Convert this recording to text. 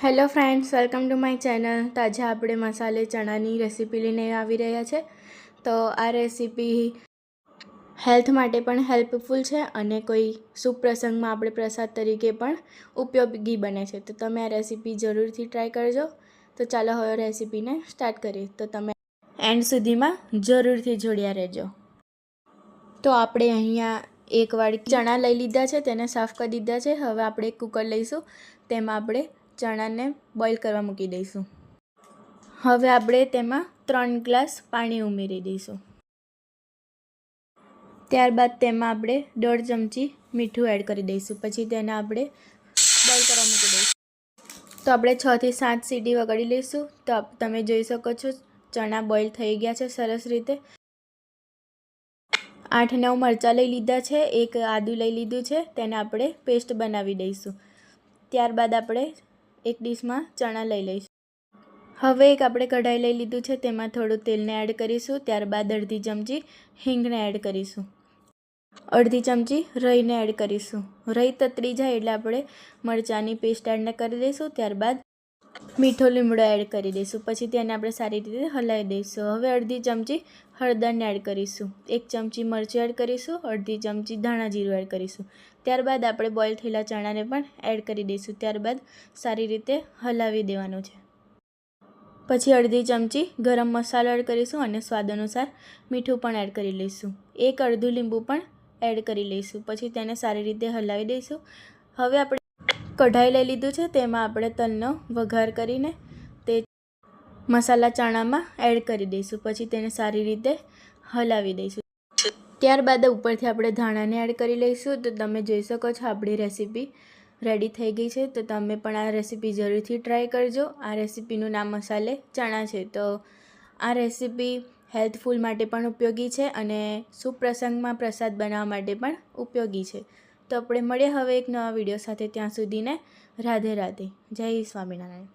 Hello friends, welcome to my channel. તો આજે આપણે મસાલે ચણાની રેસીપી લઈને આવી રહ્યા છે। તો આ રેસીપી હેલ્થ માટે પણ હેલ્પફુલ છે અને કોઈ શુભ પ્રસંગમાં આપણે પ્રસાદ તરીકે પણ ઉપયોગી બને છે। તો તમે આ રેસીપી જરૂરથી ટ્રાય કરજો। તો ચાલો હવે રેસીપીને સ્ટાર્ટ કરીએ। તો તમે એન્ડ સુધીમાં જરૂરથી જોડ્યા રહેજો। તો આપણે અહીંયા એક વાડકી ચણા લઈ લીધા છે, તેને સાફ કરી દીધા છે। હવે આપણે એક કુકર લઈશું, તેમાં આપણે ચણાને બોઇલ કરવા મૂકી દઈશું। હવે આપણે તેમાં 3 ગ્લાસ પાણી ઉમેરી દઈશું। ત્યારબાદ તેમાં આપણે 1.5 ચમચી મીઠું એડ કરી દઈશું। પછી તેને આપણે બોઇલ કરવા મૂકી દઈશું। તો આપણે 6 થી 7 સીટી વગાડી લઈશું। તો તમે જોઈ શકો છો ચણા બોઇલ થઈ ગયા છે સરસ રીતે। 8-9 મરચાં લઈ લીધા છે, એક આદું લઈ લીધું છે, તેને આપણે પેસ્ટ બનાવી દઈશું। ત્યારબાદ આપણે એક ડીશમાં ચણા લઈ લઈશું। હવે એક આપણે કઢાઈ લઈ લીધું છે, તેમાં થોડું તેલને એડ કરીશું। ત્યારબાદ 1/2 ચમચી હિંગને એડ કરીશું। 1/2 ચમચી રઈને એડ કરીશું। રઈ તતરી જાય એટલે આપણે મરચાંની પેસ્ટ એડ કરી દઈશું। ત્યારબાદ મીઠો લીમડો એડ કરી દઈશું। પછી તેને આપણે સારી રીતે હલાવી દઈશું। હવે 1/2 ચમચી હળદરને એડ કરીશું। 1 ચમચી મરચું એડ કરીશું। 1/2 ચમચી ધાણા જીરું એડ કરીશું। ત્યારબાદ આપણે બોઇલ થયેલા ચણાને પણ એડ કરી દઈશું। ત્યારબાદ સારી રીતે હલાવી દેવાનું છે। પછી 1/2 ચમચી ગરમ મસાલો એડ કરીશું અને સ્વાદ અનુસાર મીઠું પણ એડ કરી લઈશું। એક અડધું લીંબુ પણ એડ કરી લઈશું। પછી તેને સારી રીતે હલાવી દઈશું। હવે આપણે કઢાઈ લઈ લીધું છે, તેમાં આપણે તલનો વઘાર કરીને તે મસાલા ચણામાં એડ કરી દઈશું। પછી તેને સારી રીતે હલાવી દઈશું। ત્યારબાદ ઉપરથી આપણે ધાણાને એડ કરી લઈશું। તો તમે જોઈ શકો છો આપણી રેસીપી રેડી થઈ ગઈ છે। તો તમે પણ આ રેસીપી જરૂરથી ટ્રાય કરજો। આ રેસીપીનું નામ મસાલે ચણા છે। તો આ રેસીપી હેલ્થફુલ માટે પણ ઉપયોગી છે અને શુભ પ્રસંગમાં પ્રસાદ બનાવવા માટે પણ ઉપયોગી છે। તો આપણે મળીએ હવે એક નવા વિડીયો સાથે। ત્યાં સુધીને રાધે રાધે, જય સ્વામિનારાયણ।